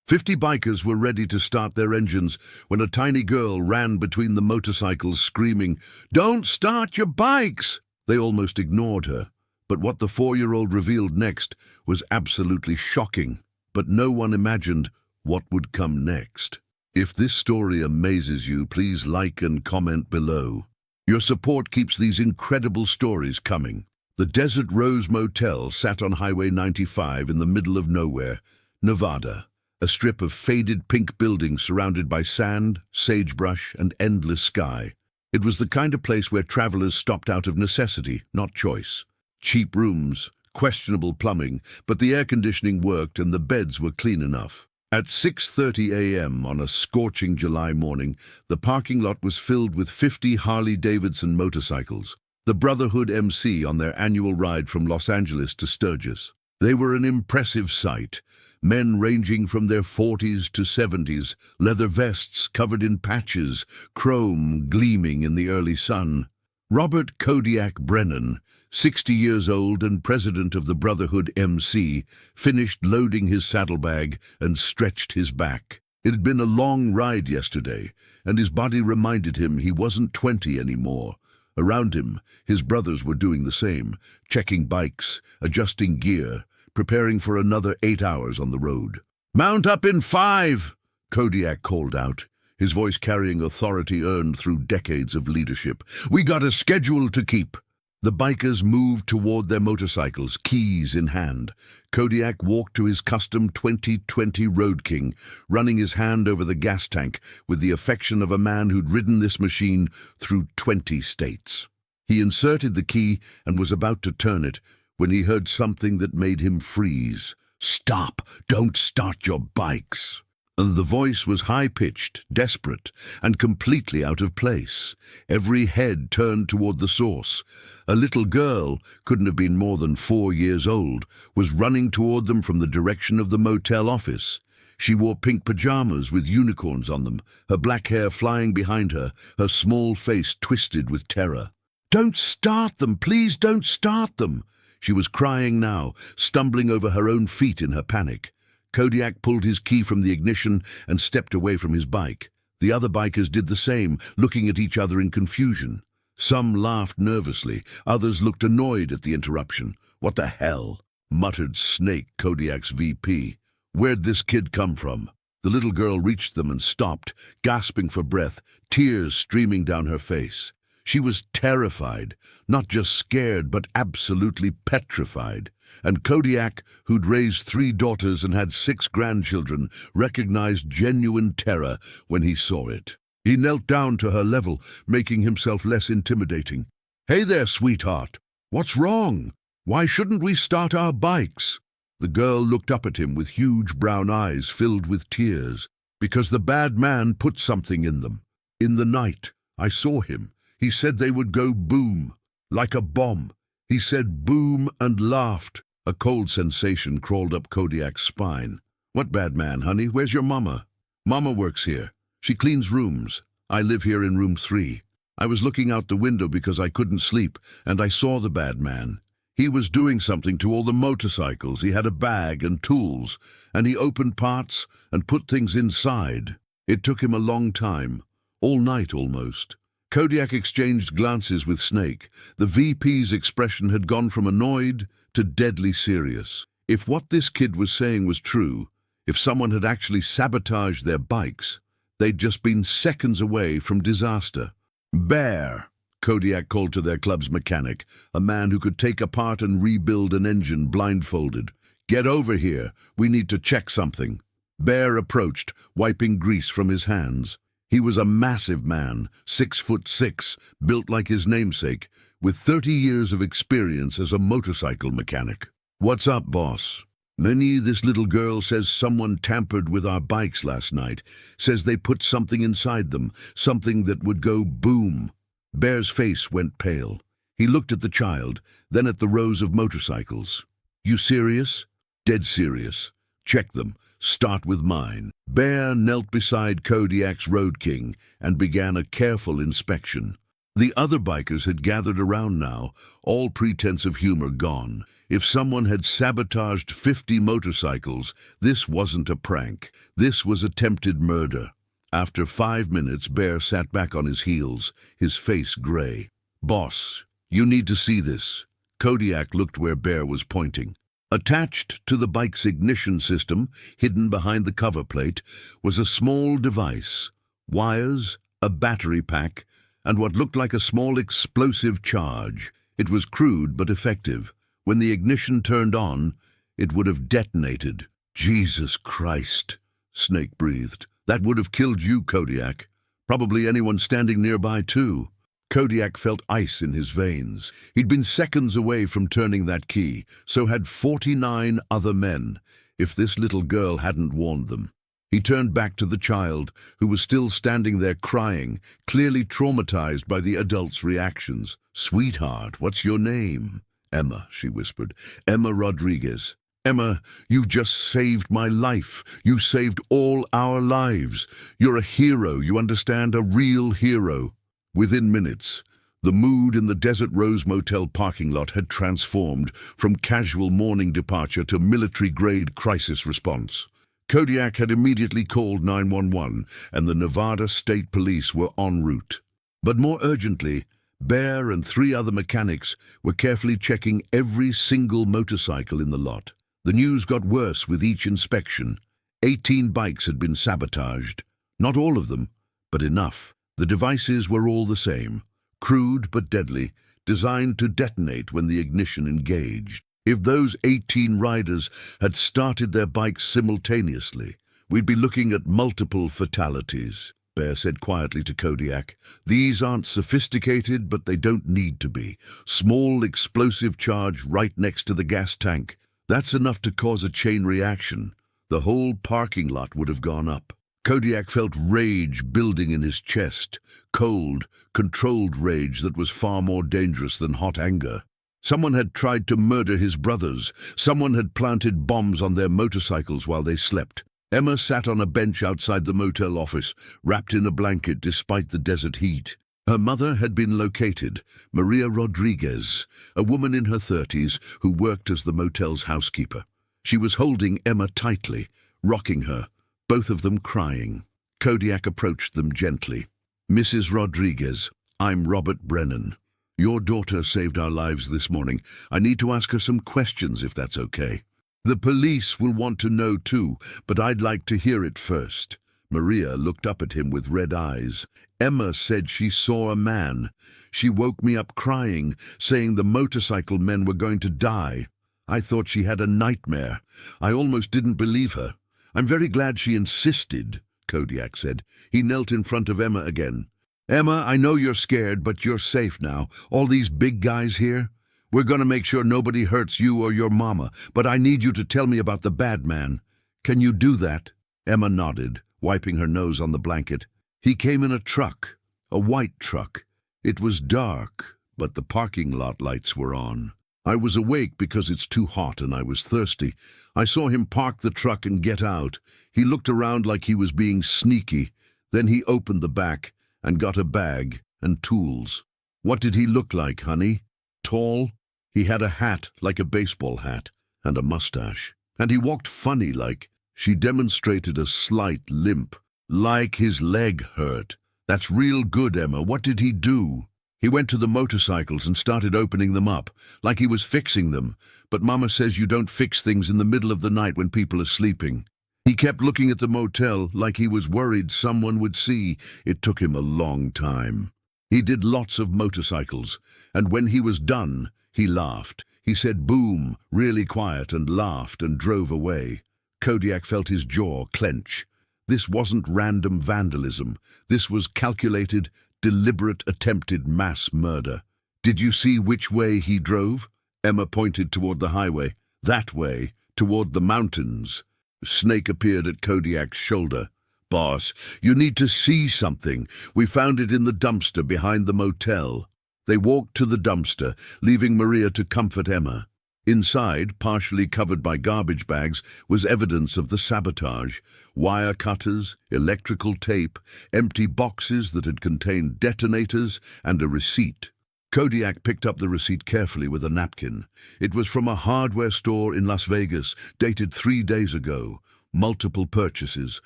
50 bikers were ready to start their engines when a tiny girl ran between the motorcycles screaming, "Don't start your bikes!" They almost ignored her, but what the 4-year-old revealed next was absolutely shocking. But no one imagined what would come next. If this story amazes you, please like and comment below. Your support keeps these incredible stories coming. The Desert Rose Motel sat on Highway 95 in the middle of nowhere, Nevada, a strip of faded pink buildings surrounded by sand, sagebrush, and endless sky. It was the kind of place where travelers stopped out of necessity, not choice. Cheap rooms, questionable plumbing, but the air conditioning worked and the beds were clean enough. At 6:30 a.m. on a scorching July morning, the parking lot was filled with 50 Harley-Davidson motorcycles, the Brotherhood MC on their annual ride from Los Angeles to Sturgis. They were an impressive sight, men ranging from their 40s to 70s, leather vests covered in patches, chrome gleaming in the early sun. Robert Kodiak Brennan, 60 years old and president of the Brotherhood MC, finished loading his saddlebag and stretched his back. It had been a long ride yesterday, and his body reminded him he wasn't 20 anymore. Around him, his brothers were doing the same, checking bikes, adjusting gear, preparing for another 8 hours on the road. "Mount up in 5, Kodiak called out, his voice carrying authority earned through decades of leadership. "We got a schedule to keep." The bikers moved toward their motorcycles, keys in hand. Kodiak walked to his custom 2020 Road King, running his hand over the gas tank with the affection of a man who'd ridden this machine through 20 states. He inserted the key and was about to turn it when he heard something that made him freeze. "Stop! Don't start your bikes!" And the voice was high-pitched, desperate, and completely out of place. Every head turned toward the source. A little girl, couldn't have been more than 4 years old, was running toward them from the direction of the motel office. She wore pink pajamas with unicorns on them, her black hair flying behind her, her small face twisted with terror. "Don't start them! Please don't start them!" She was crying now, stumbling over her own feet in her panic. Kodiak pulled his key from the ignition and stepped away from his bike. The other bikers did the same, looking at each other in confusion. Some laughed nervously, others looked annoyed at the interruption. "What the hell?" muttered Snake, Kodiak's VP. "Where'd this kid come from?" The little girl reached them and stopped, gasping for breath, tears streaming down her face. She was terrified, not just scared, but absolutely petrified. And Kodiak, who'd raised 3 daughters and had 6 grandchildren, recognized genuine terror when he saw it. He knelt down to her level, making himself less intimidating. "Hey there, sweetheart. What's wrong? Why shouldn't we start our bikes?" The girl looked up at him with huge brown eyes filled with tears. "Because the bad man put something in them. In the night, I saw him. He said they would go boom, like a bomb. He said boom and laughed." A cold sensation crawled up Kodiak's spine. "What bad man, honey? Where's your mama?" "Mama works here. She cleans rooms. I live here in room 3. I was looking out the window because I couldn't sleep, and I saw the bad man. He was doing something to all the motorcycles. He had a bag and tools, and he opened parts and put things inside. It took him a long time, all night almost." Kodiak exchanged glances with Snake. The VP's expression had gone from annoyed to deadly serious. If what this kid was saying was true, if someone had actually sabotaged their bikes, they'd just been seconds away from disaster. "Bear," Kodiak called to their club's mechanic, a man who could take apart and rebuild an engine blindfolded. "Get over here. We need to check something." Bear approached, wiping grease from his hands. He was a massive man, 6'6", built like his namesake, with 30 years of experience as a motorcycle mechanic. "What's up, boss?" "Minnie, this little girl says someone tampered with our bikes last night, says they put something inside them, something that would go boom." Bear's face went pale. He looked at the child, then at the rows of motorcycles. "You serious?" "Dead serious. Check them. Start with mine." Bear knelt beside Kodiak's Road King and began a careful inspection. The other bikers had gathered around now, all pretense of humor gone. If someone had sabotaged 50 motorcycles, this wasn't a prank. This was attempted murder. After 5 minutes, Bear sat back on his heels, his face gray. "Boss, you need to see this." Kodiak looked where Bear was pointing. Attached to the bike's ignition system, hidden behind the cover plate, was a small device. Wires, a battery pack, and what looked like a small explosive charge. It was crude but effective. When the ignition turned on, it would have detonated. "Jesus Christ," Snake breathed. "That would have killed you, Kodiak. Probably anyone standing nearby, too." Kodiak felt ice in his veins. He'd been seconds away from turning that key, so had 49 other men, if this little girl hadn't warned them. He turned back to the child, who was still standing there crying, clearly traumatized by the adult's reactions. "Sweetheart, what's your name?" "Emma," she whispered. "Emma Rodriguez." "Emma, you just saved my life. You saved all our lives. You're a hero, you understand? A real hero." Within minutes, the mood in the Desert Rose Motel parking lot had transformed from casual morning departure to military-grade crisis response. Kodiak had immediately called 911, and the Nevada State Police were en route. But more urgently, Bear and 3 other mechanics were carefully checking every single motorcycle in the lot. The news got worse with each inspection. 18 bikes had been sabotaged. Not all of them, but enough. The devices were all the same, crude but deadly, designed to detonate when the ignition engaged. If those 18 riders had started their bikes simultaneously, we'd be looking at multiple fatalities, Bear said quietly to Kodiak. "These aren't sophisticated, but they don't need to be. Small explosive charge right next to the gas tank. That's enough to cause a chain reaction. The whole parking lot would have gone up." Kodiak felt rage building in his chest, cold, controlled rage that was far more dangerous than hot anger. Someone had tried to murder his brothers. Someone had planted bombs on their motorcycles while they slept. Emma sat on a bench outside the motel office, wrapped in a blanket despite the desert heat. Her mother had been located, Maria Rodriguez, a woman in her 30s who worked as the motel's housekeeper. She was holding Emma tightly, rocking her, both of them crying. Kodiak approached them gently. "Mrs. Rodriguez, I'm Robert Brennan. Your daughter saved our lives this morning. I need to ask her some questions, if that's okay. The police will want to know too, but I'd like to hear it first." Maria looked up at him with red eyes. "Emma said she saw a man. She woke me up crying, saying the motorcycle men were going to die. I thought she had a nightmare. I almost didn't believe her. I'm very glad she insisted," Kodiak said. He knelt in front of Emma again. "Emma, I know you're scared, but you're safe now. All these big guys here. We're going to make sure nobody hurts you or your mama, but I need you to tell me about the bad man. Can you do that?" Emma nodded, wiping her nose on the blanket. "He came in a truck, a white truck. It was dark, but the parking lot lights were on. I was awake because it's too hot and I was thirsty. I saw him park the truck and get out. He looked around like he was being sneaky. Then he opened the back and got a bag and tools." "What did he look like, honey?" "Tall. He had a hat like a baseball hat and a mustache. And he walked funny like." She demonstrated a slight limp. "Like his leg hurt." "That's real good, Emma. What did he do?" "He went to the motorcycles and started opening them up, like he was fixing them. But Mama says you don't fix things in the middle of the night when people are sleeping. He kept looking at the motel like he was worried someone would see. It took him a long time. He did lots of motorcycles, and when he was done, he laughed. He said boom, really quiet, and laughed and drove away." Kodiak felt his jaw clench. This wasn't random vandalism. This was calculated, deliberate, attempted mass murder. "Did you see which way he drove?" Emma pointed toward the highway. "That way, toward the mountains." Snake appeared at Kodiak's shoulder. "Boss, you need to see something. We found it in the dumpster behind the motel." They walked to the dumpster, leaving Maria to comfort Emma. Inside, partially covered by garbage bags, was evidence of the sabotage. Wire cutters, electrical tape, empty boxes that had contained detonators, and a receipt. Kodiak picked up the receipt carefully with a napkin. It was from a hardware store in Las Vegas, dated 3 days ago. Multiple purchases,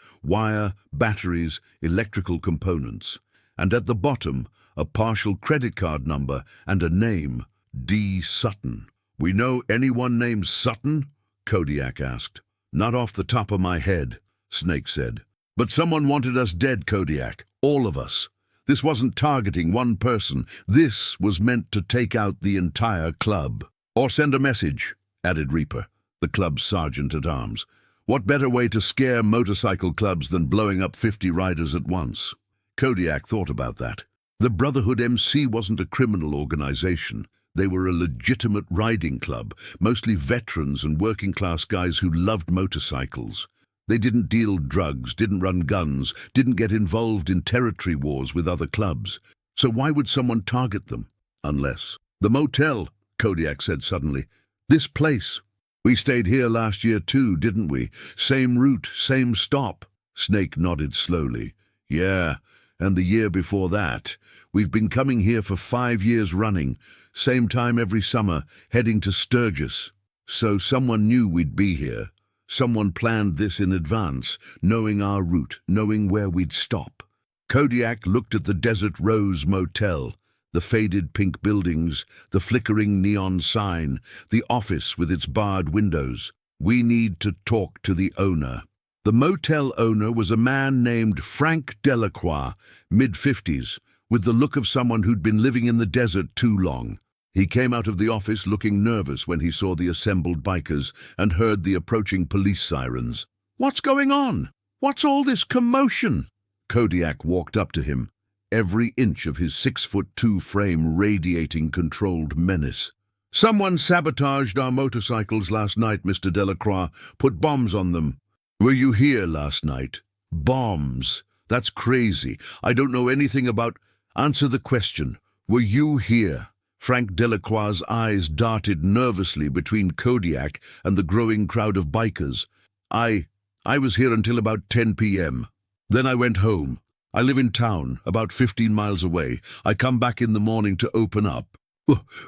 wire, batteries, electrical components. And at the bottom, a partial credit card number and a name, D. Sutton. "We know anyone named Sutton?" Kodiak asked. "Not off the top of my head," Snake said. "But someone wanted us dead, Kodiak. All of us. This wasn't targeting one person. This was meant to take out the entire club." "Or send a message," added Reaper, the club's sergeant-at-arms. "What better way to scare motorcycle clubs than blowing up 50 riders at once?" Kodiak thought about that. The Brotherhood MC wasn't a criminal organization. They were a legitimate riding club, mostly veterans and working-class guys who loved motorcycles. They didn't deal drugs, didn't run guns, didn't get involved in territory wars with other clubs. So why would someone target them? Unless... "The motel," Kodiak said suddenly. "This place. We stayed here last year too, didn't we? Same route, same stop." Snake nodded slowly. "Yeah, and the year before that. We've been coming here for 5 years running. Same time every summer, heading to Sturgis. So someone knew we'd be here. Someone planned this in advance, knowing our route, knowing where we'd stop." Kodiak looked at the Desert Rose Motel, the faded pink buildings, the flickering neon sign, the office with its barred windows. "We need to talk to the owner." The motel owner was a man named Frank Delacroix, mid-50s, with the look of someone who'd been living in the desert too long. He came out of the office looking nervous when he saw the assembled bikers and heard the approaching police sirens. "What's going on? What's all this commotion?" Kodiak walked up to him, every inch of his 6'2" frame radiating controlled menace. "Someone sabotaged our motorcycles last night, Mr. Delacroix. Put bombs on them." "Were you here last night?" "Bombs? That's crazy. I don't know anything about—" "Answer the question. Were you here?" Frank Delacroix's eyes darted nervously between Kodiak and the growing crowd of bikers. I was here until about 10 p.m. Then I went home. I live in town, about 15 miles away. I come back in the morning to open up."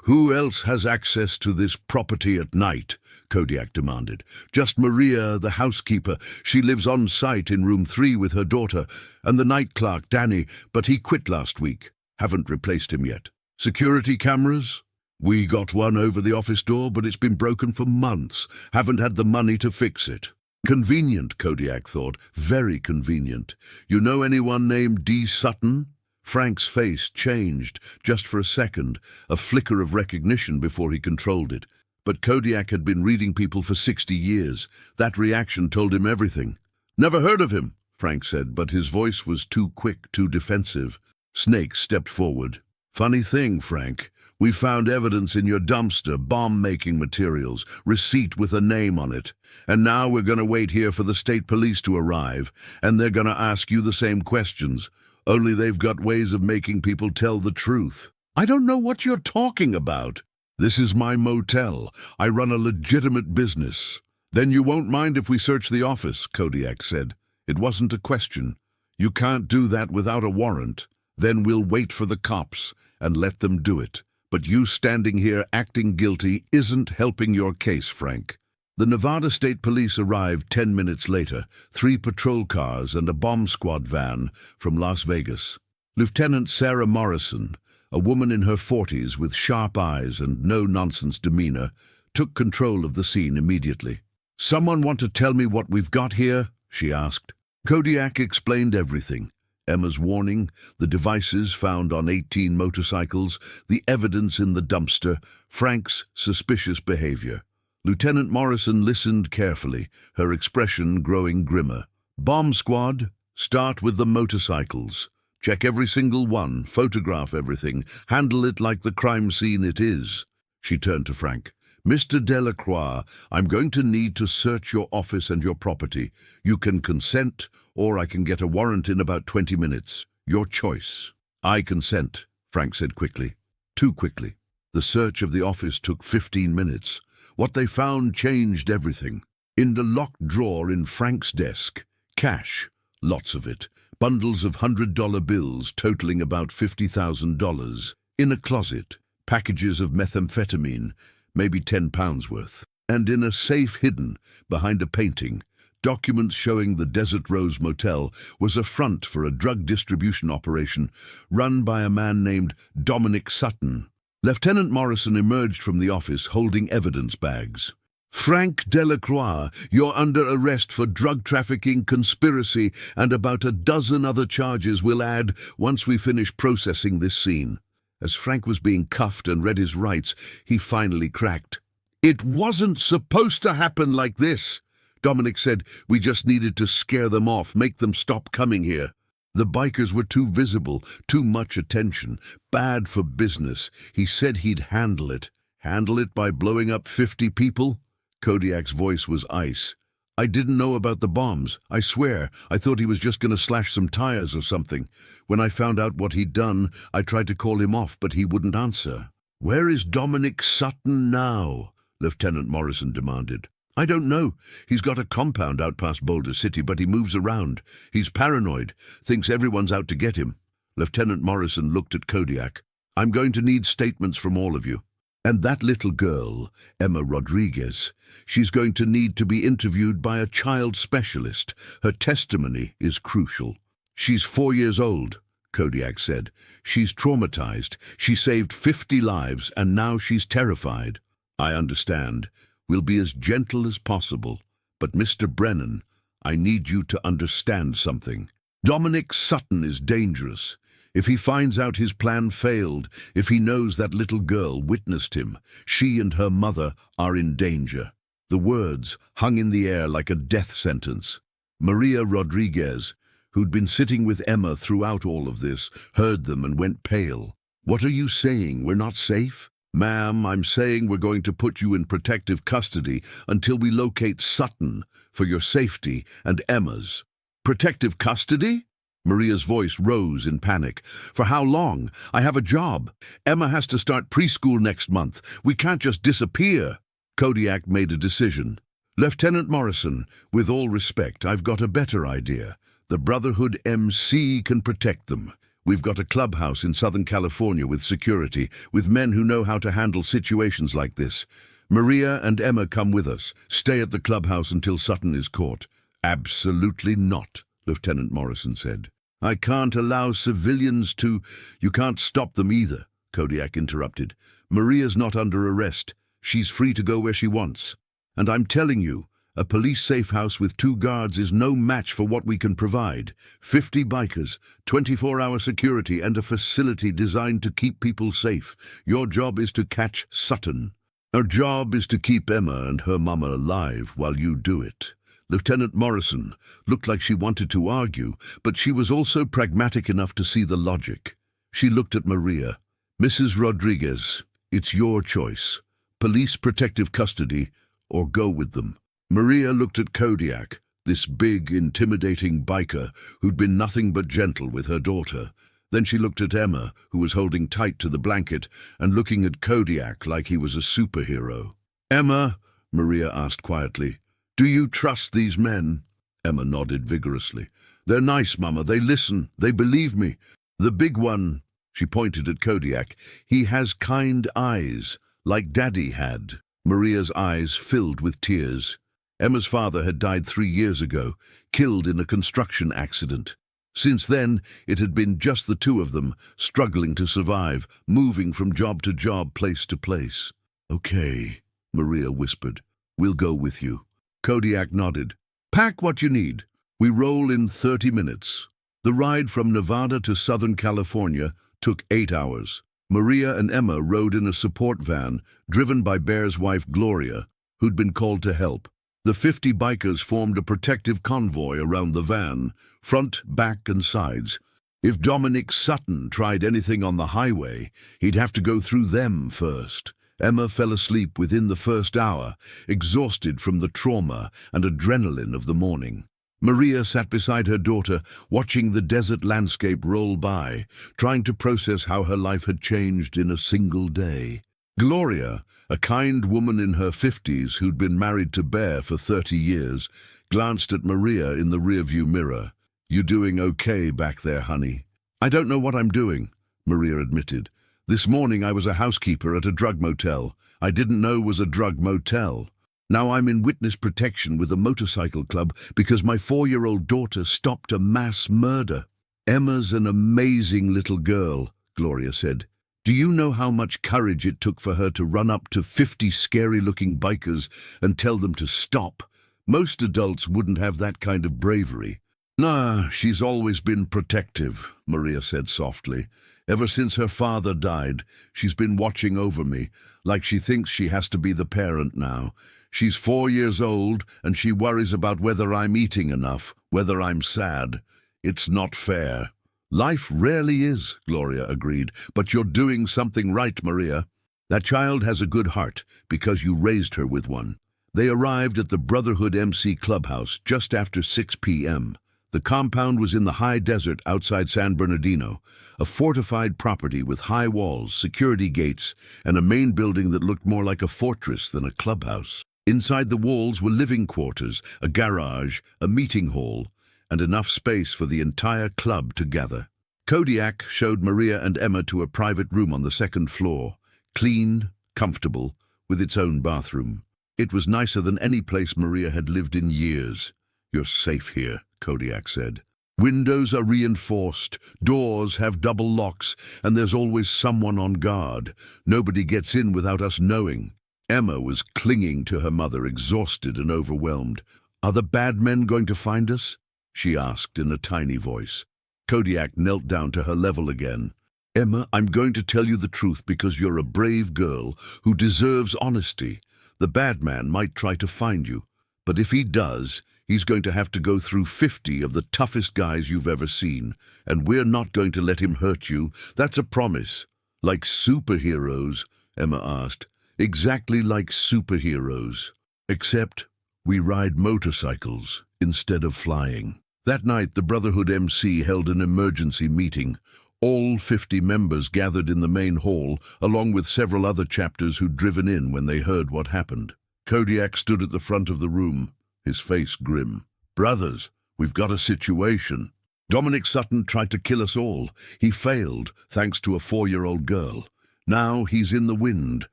"Who else has access to this property at night?" Kodiak demanded. "Just Maria, the housekeeper. She lives on site in room 3 with her daughter, and the night clerk, Danny, but he quit last week. Haven't replaced him yet." "Security cameras?" "We got one over the office door, but it's been broken for months. Haven't had the money to fix it." Convenient, Kodiak thought. Very convenient. "You know anyone named D. Sutton?" Frank's face changed, just for a second, a flicker of recognition before he controlled it. But Kodiak had been reading people for 60 years. That reaction told him everything. "Never heard of him," Frank said, but his voice was too quick, too defensive. Snake stepped forward. "Funny thing, Frank. We found evidence in your dumpster, bomb-making materials, receipt with a name on it. And now we're going to wait here for the state police to arrive, and they're going to ask you the same questions. Only they've got ways of making people tell the truth." "I don't know what you're talking about." "This is my motel. I run a legitimate business." "Then you won't mind if we search the office," Kodiak said. It wasn't a question. "You can't do that without a warrant. Then we'll wait for the cops and let them do it. But you standing here acting guilty isn't helping your case, Frank." The Nevada State Police arrived 10 minutes later, 3 patrol cars and a bomb squad van from Las Vegas. Lieutenant Sarah Morrison, a woman in her 40s with sharp eyes and no-nonsense demeanor, took control of the scene immediately. "Someone want to tell me what we've got here?" she asked. Kodiak explained everything. Emma's warning, the devices found on 18 motorcycles, the evidence in the dumpster, Frank's suspicious behavior. Lieutenant Morrison listened carefully, her expression growing grimmer. "Bomb squad, start with the motorcycles. Check every single one, photograph everything, handle it like the crime scene it is." She turned to Frank. "Mr. Delacroix, I'm going to need to search your office and your property. You can consent, or I can get a warrant in about 20 minutes. Your choice." "I consent," Frank said quickly. Too quickly. The search of the office took 15 minutes. What they found changed everything. In the locked drawer in Frank's desk, cash, lots of it, bundles of $100 bills totaling about $50,000. In a closet, packages of methamphetamine, maybe £10 worth. And in a safe hidden behind a painting, documents showing the Desert Rose Motel was a front for a drug distribution operation run by a man named Dominic Sutton. Lieutenant Morrison emerged from the office holding evidence bags. "Frank Delacroix, you're under arrest for drug trafficking, conspiracy, and about a dozen other charges we'll add once we finish processing this scene." As Frank was being cuffed and read his rights, he finally cracked. "It wasn't supposed to happen like this," Dominic said. "We just needed to scare them off, make them stop coming here. The bikers were too visible, too much attention, bad for business. He said he'd handle it. Handle it by blowing up 50 people? Kodiak's voice was ice. "I didn't know about the bombs. I swear, I thought he was just going to slash some tires or something. When I found out what he'd done, I tried to call him off, but he wouldn't answer." "Where is Dominic Sutton now?" Lieutenant Morrison demanded. "I don't know. He's got a compound out past Boulder City, but he moves around. He's paranoid, thinks everyone's out to get him." Lieutenant Morrison looked at Kodiak. "I'm going to need statements from all of you. And that little girl, Emma Rodriguez, she's going to need to be interviewed by a child specialist. Her testimony is crucial." "She's 4 years old," Kodiak said. "She's traumatized. She saved 50 lives, and now she's terrified." "I understand. We'll be as gentle as possible. But Mr. Brennan, I need you to understand something. Dominic Sutton is dangerous. If he finds out his plan failed, if he knows that little girl witnessed him, she and her mother are in danger." The words hung in the air like a death sentence. Maria Rodriguez, who'd been sitting with Emma throughout all of this, heard them and went pale. "What are you saying? We're not safe?" "Ma'am, I'm saying we're going to put you in protective custody until we locate Sutton for your safety and Emma's." "Protective custody?" Maria's voice rose in panic. "For how long? I have a job. Emma has to start preschool next month. We can't just disappear." Kodiak made a decision. "Lieutenant Morrison, with all respect, I've got a better idea. The Brotherhood MC can protect them. We've got a clubhouse in Southern California with security, with men who know how to handle situations like this. Maria and Emma come with us. Stay at the clubhouse until Sutton is caught." "Absolutely not," Lieutenant Morrison said. "I can't allow civilians to—" "You can't stop them either," Kodiak interrupted. "Maria's not under arrest. She's free to go where she wants. And I'm telling you, a police safe house with 2 guards is no match for what we can provide. 50 bikers, 24-hour security, and a facility designed to keep people safe. Your job is to catch Sutton. Our job is to keep Emma and her mama alive while you do it." Lieutenant Morrison looked like she wanted to argue, but she was also pragmatic enough to see the logic. She looked at Maria. "Mrs. Rodriguez, it's your choice. Police protective custody or go with them." Maria looked at Kodiak, this big, intimidating biker who'd been nothing but gentle with her daughter. Then she looked at Emma, who was holding tight to the blanket, and looking at Kodiak like he was a superhero. "Emma," Maria asked quietly, "do you trust these men?" Emma nodded vigorously. "They're nice, Mama. They listen. They believe me. The big one," she pointed at Kodiak, "he has kind eyes, like Daddy had." Maria's eyes filled with tears. Emma's father had died 3 years ago, killed in a construction accident. Since then, it had been just the 2 of them, struggling to survive, moving from job to job, place to place. "Okay," Maria whispered. "We'll go with you." Kodiak nodded. "Pack what you need. We roll in 30 minutes. The ride from Nevada to Southern California took 8 hours. Maria and Emma rode in a support van, driven by Bear's wife Gloria, who'd been called to help. The 50 bikers formed a protective convoy around the van, front, back, and sides. If Dominic Sutton tried anything on the highway, he'd have to go through them first. Emma fell asleep within the first hour, exhausted from the trauma and adrenaline of the morning. Maria sat beside her daughter, watching the desert landscape roll by, trying to process how her life had changed in a single day. Gloria, a kind woman in her 50s who'd been married to Bear for 30 years, glanced at Maria in the rearview mirror. "You doing okay back there, honey?" "I don't know what I'm doing," Maria admitted. This morning I was a housekeeper at a drug motel. I didn't know was a drug motel. Now I'm in witness protection with a motorcycle club because my 4-year-old daughter stopped a mass murder. Emma's an amazing little girl, Gloria said. Do you know how much courage it took for her to run up to 50 scary-looking bikers and tell them to stop? Most adults wouldn't have that kind of bravery. Nah, she's always been protective, Maria said softly. Ever since her father died, she's been watching over me, like she thinks she has to be the parent now. She's 4 years old, and she worries about whether I'm eating enough, whether I'm sad. It's not fair. Life rarely is, Gloria agreed, but you're doing something right, Maria. That child has a good heart, because you raised her with one. They arrived at the Brotherhood MC clubhouse just after 6 p.m. The compound was in the high desert outside San Bernardino, a fortified property with high walls, security gates, and a main building that looked more like a fortress than a clubhouse. Inside the walls were living quarters, a garage, a meeting hall, and enough space for the entire club to gather. Kodiak showed Maria and Emma to a private room on the second floor, clean, comfortable, with its own bathroom. It was nicer than any place Maria had lived in years. You're safe here, Kodiak said. Windows are reinforced, doors have double locks, and there's always someone on guard. Nobody gets in without us knowing. Emma was clinging to her mother, exhausted and overwhelmed. Are the bad men going to find us? She asked in a tiny voice. Kodiak knelt down to her level again. Emma, I'm going to tell you the truth because you're a brave girl who deserves honesty. The bad man might try to find you, but if he does, he's going to have to go through 50 of the toughest guys you've ever seen, and we're not going to let him hurt you. That's a promise. Like superheroes? Emma asked. Exactly like superheroes. Except we ride motorcycles instead of flying. That night, the Brotherhood MC held an emergency meeting. All 50 members gathered in the main hall, along with several other chapters who'd driven in when they heard what happened. Kodiak stood at the front of the room, his face grim. Brothers, we've got a situation. Dominic Sutton tried to kill us all. He failed, thanks to a 4-year-old girl. Now he's in the wind,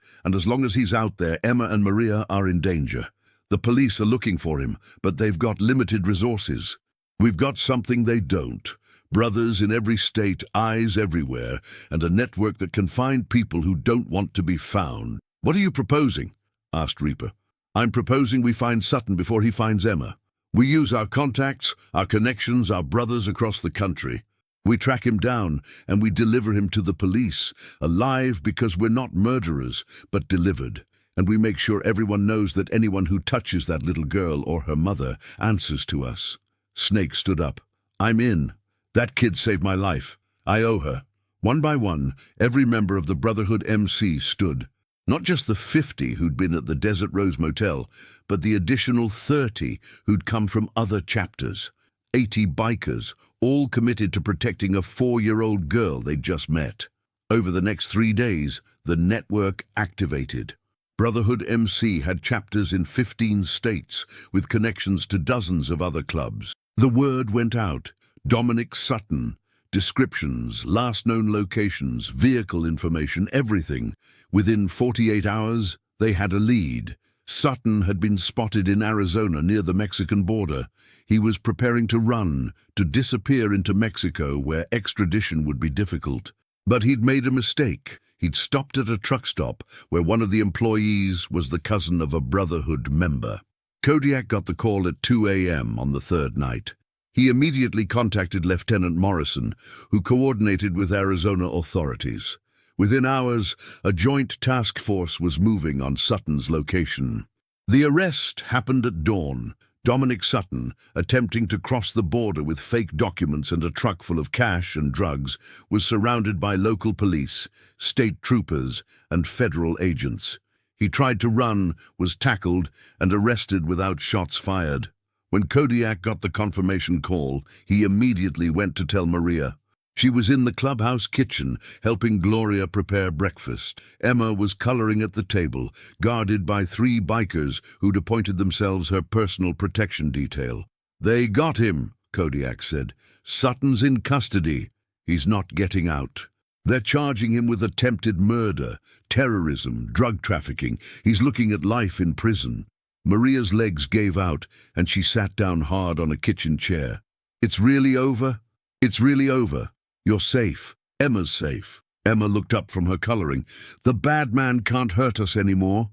and as long as he's out there, Emma and Maria are in danger. The police are looking for him, but they've got limited resources. We've got something they don't. Brothers in every state, eyes everywhere, and a network that can find people who don't want to be found. What are you proposing? Asked Reaper. I'm proposing we find Sutton before he finds Emma. We use our contacts, our connections, our brothers across the country. We track him down, and we deliver him to the police, alive because we're not murderers, but delivered. And we make sure everyone knows that anyone who touches that little girl or her mother answers to us. Snake stood up. I'm in. That kid saved my life. I owe her. One by one, every member of the Brotherhood MC stood. Not just the 50 who'd been at the Desert Rose Motel, but the additional 30 who'd come from other chapters. 80 bikers, all committed to protecting a 4-year-old girl they'd just met. Over the next 3 days, the network activated. Brotherhood MC had chapters in 15 states, with connections to dozens of other clubs. The word went out. Dominic Sutton. Descriptions, last known locations, vehicle information, everything. Within 48 hours, they had a lead. Sutton had been spotted in Arizona near the Mexican border. He was preparing to run, to disappear into Mexico where extradition would be difficult. But he'd made a mistake. He'd stopped at a truck stop where one of the employees was the cousin of a Brotherhood member. Kodiak got the call at 2 a.m. on the third night. He immediately contacted Lieutenant Morrison, who coordinated with Arizona authorities. Within hours, a joint task force was moving on Sutton's location. The arrest happened at dawn. Dominic Sutton, attempting to cross the border with fake documents and a truck full of cash and drugs, was surrounded by local police, state troopers, and federal agents. He tried to run, was tackled, and arrested without shots fired. When Kodiak got the confirmation call, he immediately went to tell Maria. She was in the clubhouse kitchen, helping Gloria prepare breakfast. Emma was coloring at the table, guarded by 3 bikers who'd appointed themselves her personal protection detail. They got him, Kodiak said. Sutton's in custody. He's not getting out. They're charging him with attempted murder, terrorism, drug trafficking. He's looking at life in prison. Maria's legs gave out, and she sat down hard on a kitchen chair. It's really over? It's really over. You're safe. Emma's safe. Emma looked up from her coloring. The bad man can't hurt us anymore.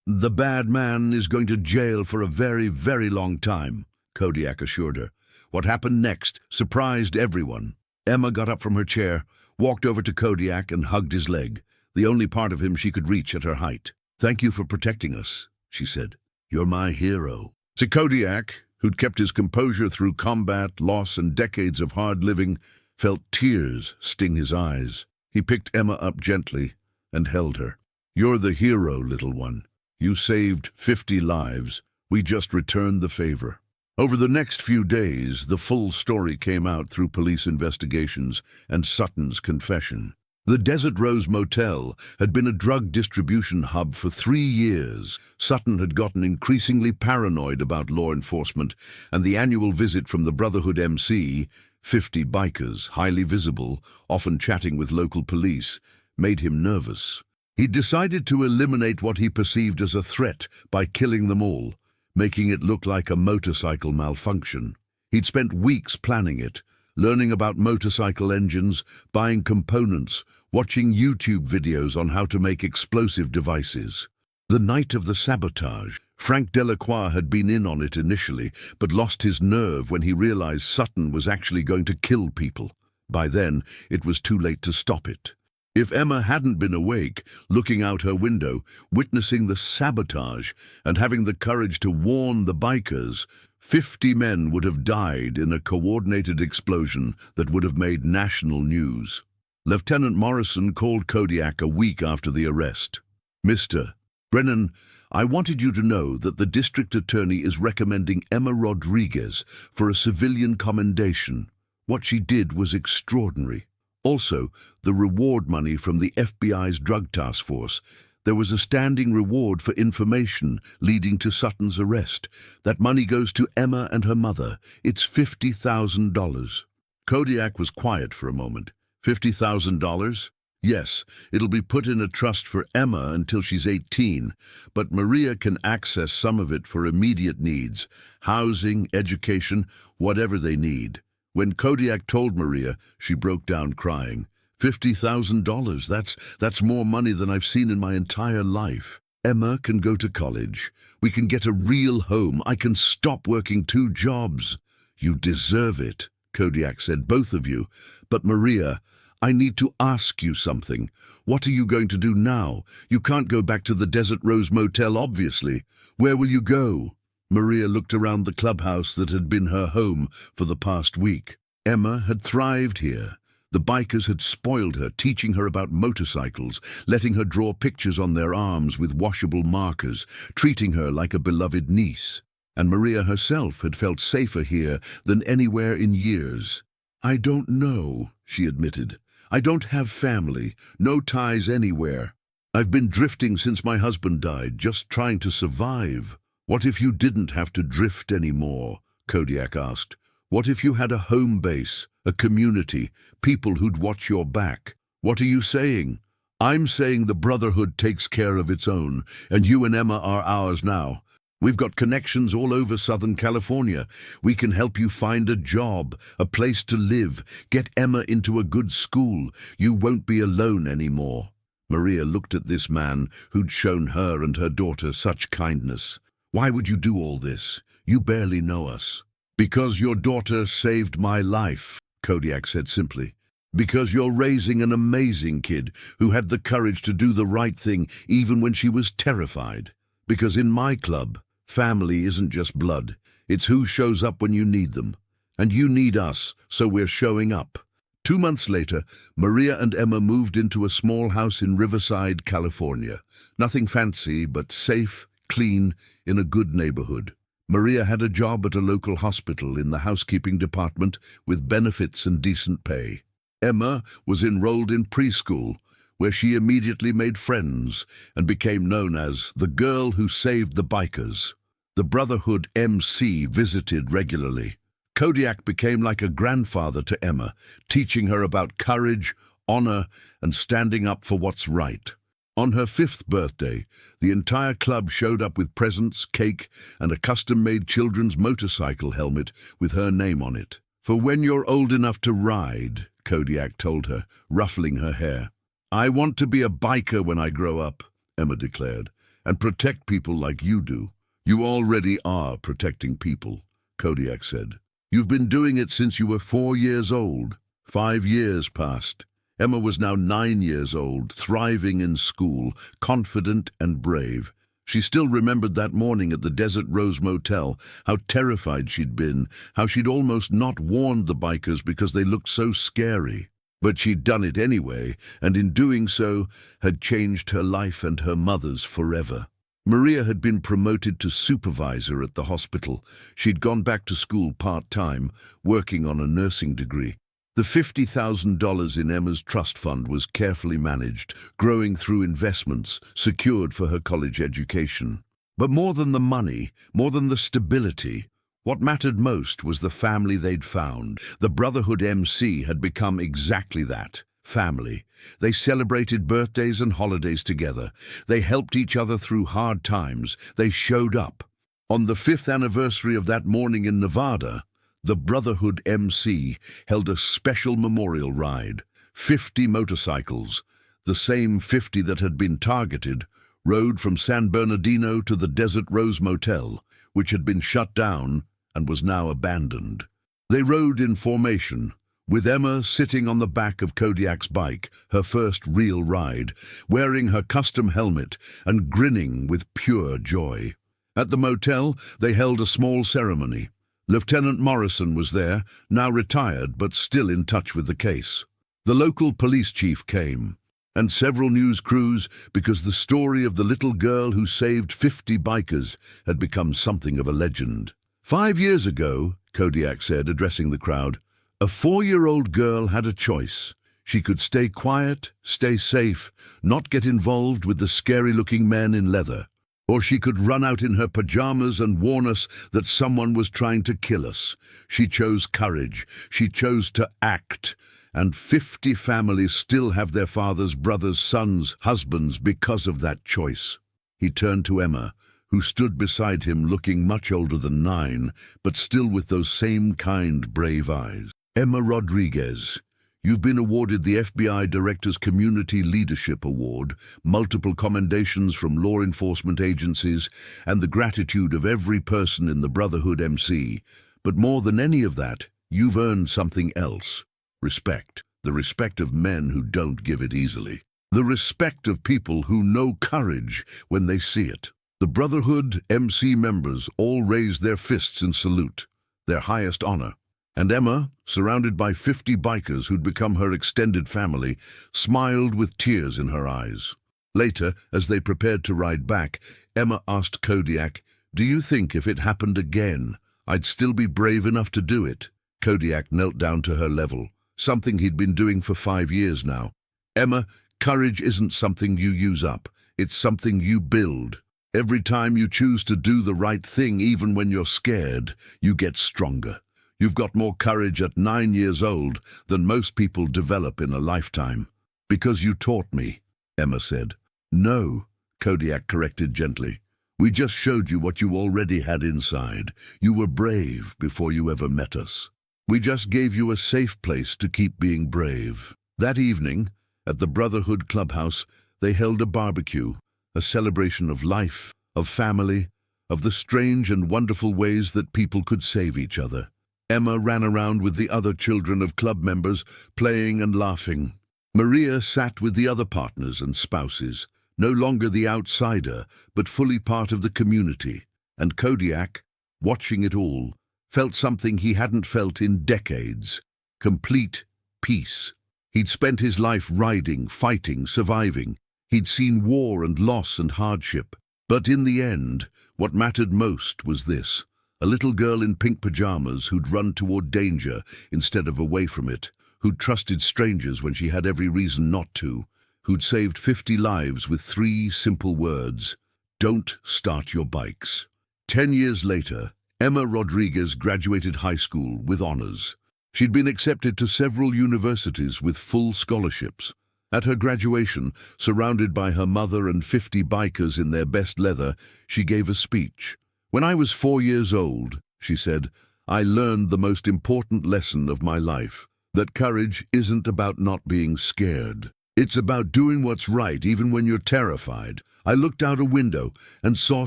The bad man is going to jail for a very, very long time, Kodiak assured her. What happened next surprised everyone. Emma got up from her chair, walked over to Kodiak and hugged his leg, the only part of him she could reach at her height. Thank you for protecting us, she said. You're my hero. To Kodiak, who'd kept his composure through combat, loss, and decades of hard living, felt tears sting his eyes. He picked Emma up gently and held her. You're the hero, little one. You saved 50 lives. We just returned the favor. Over the next few days, the full story came out through police investigations and Sutton's confession. The Desert Rose Motel had been a drug distribution hub for 3 years. Sutton had gotten increasingly paranoid about law enforcement, and the annual visit from the Brotherhood MC, 50 bikers, highly visible, often chatting with local police, made him nervous. He decided to eliminate what he perceived as a threat by killing them all, making it look like a motorcycle malfunction. He'd spent weeks planning it, learning about motorcycle engines, buying components, watching YouTube videos on how to make explosive devices. The night of the sabotage, Frank Delacroix had been in on it initially, but lost his nerve when he realized Sutton was actually going to kill people. By then, it was too late to stop it. If Emma hadn't been awake, looking out her window, witnessing the sabotage, and having the courage to warn the bikers, 50 men would have died in a coordinated explosion that would have made national news. Lieutenant Morrison called Kodiak a week after the arrest. Mr. Brennan, I wanted you to know that the district attorney is recommending Emma Rodriguez for a civilian commendation. What she did was extraordinary. Also, the reward money from the FBI's drug task force. There was a standing reward for information leading to Sutton's arrest. That money goes to Emma and her mother. It's $50,000. Kodiak was quiet for a moment. $50,000? Yes, it'll be put in a trust for Emma until she's 18, but Maria can access some of it for immediate needs, housing, education, whatever they need. When Kodiak told Maria, she broke down crying. $50,000, that's more money than I've seen in my entire life. Emma can go to college. We can get a real home. I can stop working 2 jobs. You deserve it, Kodiak said, both of you. But Maria, I need to ask you something. What are you going to do now? You can't go back to the Desert Rose Motel, obviously. Where will you go? Maria looked around the clubhouse that had been her home for the past week. Emma had thrived here. The bikers had spoiled her, teaching her about motorcycles, letting her draw pictures on their arms with washable markers, treating her like a beloved niece. And Maria herself had felt safer here than anywhere in years. I don't know, she admitted. I don't have family, no ties anywhere. I've been drifting since my husband died, just trying to survive. What if you didn't have to drift anymore? Kodiak asked. What if you had a home base, a community, people who'd watch your back? What are you saying? I'm saying the Brotherhood takes care of its own, and you and Emma are ours now. We've got connections all over Southern California. We can help you find a job, a place to live, get Emma into a good school. You won't be alone anymore. Maria looked at this man who'd shown her and her daughter such kindness. Why would you do all this? You barely know us. Because your daughter saved my life, Kodiak said simply. Because you're raising an amazing kid who had the courage to do the right thing even when she was terrified. Because in my club, family isn't just blood. It's who shows up when you need them. And you need us, so we're showing up. 2 months later, Maria and Emma moved into a small house in Riverside, California. Nothing fancy, but safe, clean, in a good neighborhood. Maria had a job at a local hospital in the housekeeping department with benefits and decent pay. Emma was enrolled in preschool, where she immediately made friends and became known as the girl who saved the bikers. The Brotherhood MC visited regularly. Kodiak became like a grandfather to Emma, teaching her about courage, honor, and standing up for what's right. On her 5th birthday, the entire club showed up with presents, cake, and a custom-made children's motorcycle helmet with her name on it. "For when you're old enough to ride," Kodiak told her, ruffling her hair. "I want to be a biker when I grow up," Emma declared, "and protect people like you do." "You already are protecting people," Kodiak said. "You've been doing it since you were 4 years old." 5 years passed. Emma was now 9 years old, thriving in school, confident and brave. She still remembered that morning at the Desert Rose Motel, how terrified she'd been, how she'd almost not warned the bikers because they looked so scary. But she'd done it anyway, and in doing so, had changed her life and her mother's forever. Maria had been promoted to supervisor at the hospital. She'd gone back to school part-time, working on a nursing degree. The $50,000 in Emma's trust fund was carefully managed, growing through investments secured for her college education. But more than the money, more than the stability, what mattered most was the family they'd found. The Brotherhood MC had become exactly that, family. They celebrated birthdays and holidays together. They helped each other through hard times. They showed up. On the 5th anniversary of that morning in Nevada, the Brotherhood MC held a special memorial ride. 50 motorcycles, the same 50 that had been targeted, rode from San Bernardino to the Desert Rose Motel, which had been shut down and was now abandoned. They rode in formation, with Emma sitting on the back of Kodiak's bike, her first real ride, wearing her custom helmet and grinning with pure joy. At the motel, they held a small ceremony. Lieutenant Morrison was there, now retired but still in touch with the case. The local police chief came, and several news crews, because the story of the little girl who saved 50 bikers had become something of a legend. 5 years ago, Kodiak said, addressing the crowd, a 4-year-old girl had a choice. She could stay quiet, stay safe, not get involved with the scary-looking men in leather. Or she could run out in her pajamas and warn us that someone was trying to kill us. She chose courage. She chose to act. And 50 families still have their fathers, brothers, sons, husbands because of that choice. He turned to Emma, who stood beside him looking much older than 9, but still with those same kind, brave eyes. "Emma Rodriguez, you've been awarded the FBI Director's Community Leadership Award, multiple commendations from law enforcement agencies, and the gratitude of every person in the Brotherhood MC. But more than any of that, you've earned something else. Respect. The respect of men who don't give it easily. The respect of people who know courage when they see it." The Brotherhood MC members all raised their fists in salute, their highest honor. And Emma, surrounded by 50 bikers who'd become her extended family, smiled with tears in her eyes. Later, as they prepared to ride back, Emma asked Kodiak, "Do you think if it happened again, I'd still be brave enough to do it?" Kodiak knelt down to her level, something he'd been doing for 5 years now. "Emma, courage isn't something you use up. It's something you build. Every time you choose to do the right thing, even when you're scared, you get stronger. You've got more courage at 9 years old than most people develop in a lifetime." "Because you taught me," Emma said. "No," Kodiak corrected gently. "We just showed you what you already had inside. You were brave before you ever met us. We just gave you a safe place to keep being brave." That evening, at the Brotherhood Clubhouse, they held a barbecue, a celebration of life, of family, of the strange and wonderful ways that people could save each other. Emma ran around with the other children of club members, playing and laughing. Maria sat with the other partners and spouses, no longer the outsider, but fully part of the community. And Kodiak, watching it all, felt something he hadn't felt in decades: complete peace. He'd spent his life riding, fighting, surviving. He'd seen war and loss and hardship. But in the end, what mattered most was this: a little girl in pink pajamas who'd run toward danger instead of away from it, who'd trusted strangers when she had every reason not to, who'd saved 50 lives with 3 simple words: don't start your bikes. 10 years later, Emma Rodriguez graduated high school with honors. She'd been accepted to several universities with full scholarships. At her graduation, surrounded by her mother and 50 bikers in their best leather, she gave a speech. "When I was 4 years old," she said, "I learned the most important lesson of my life, that courage isn't about not being scared. It's about doing what's right even when you're terrified. I looked out a window and saw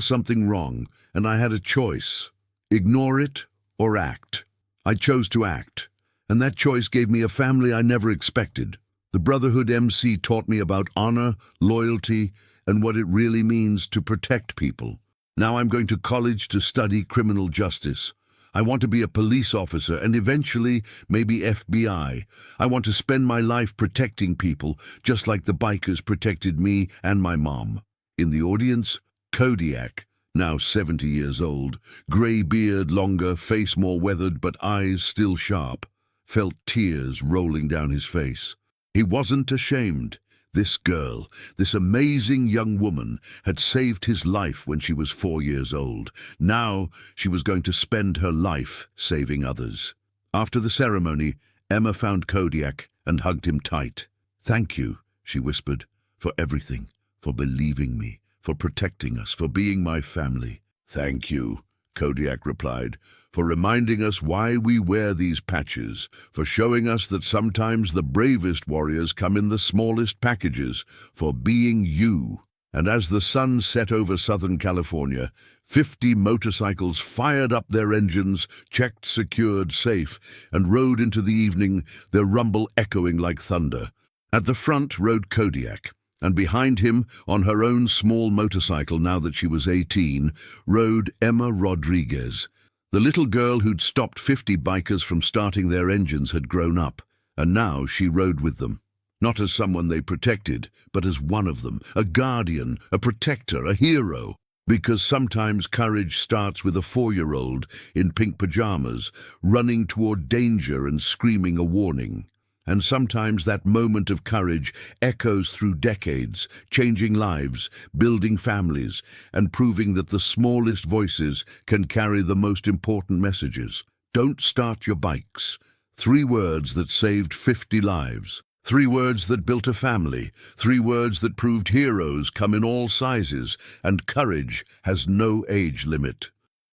something wrong, and I had a choice. Ignore it or act. I chose to act, and that choice gave me a family I never expected. The Brotherhood MC taught me about honor, loyalty, and what it really means to protect people. Now I'm going to college to study criminal justice. I want to be a police officer and eventually maybe FBI. I want to spend my life protecting people, just like the bikers protected me and my mom." In the audience, Kodiak, now 70 years old, grey beard longer, face more weathered but eyes still sharp, felt tears rolling down his face. He wasn't ashamed. This girl, this amazing young woman, had saved his life when she was 4 years old. Now she was going to spend her life saving others. After the ceremony, Emma found Kodiak and hugged him tight. "Thank you," she whispered, "for everything, for believing me, for protecting us, for being my family." "Thank you," Kodiak replied, "for reminding us why we wear these patches, for showing us that sometimes the bravest warriors come in the smallest packages, for being you." And as the sun set over Southern California, 50 motorcycles fired up their engines, checked, secured, safe, and rode into the evening, their rumble echoing like thunder. At the front rode Kodiak, and behind him, on her own small motorcycle now that she was 18, rode Emma Rodriguez. The little girl who'd stopped 50 bikers from starting their engines had grown up, and now she rode with them. Not as someone they protected, but as one of them, a guardian, a protector, a hero. Because sometimes courage starts with a 4-year-old in pink pajamas, running toward danger and screaming a warning. And sometimes that moment of courage echoes through decades, changing lives, building families, and proving that the smallest voices can carry the most important messages. Don't start your bikes. 3 words that saved 50 lives. 3 words that built a family. 3 words that proved heroes come in all sizes, and courage has no age limit.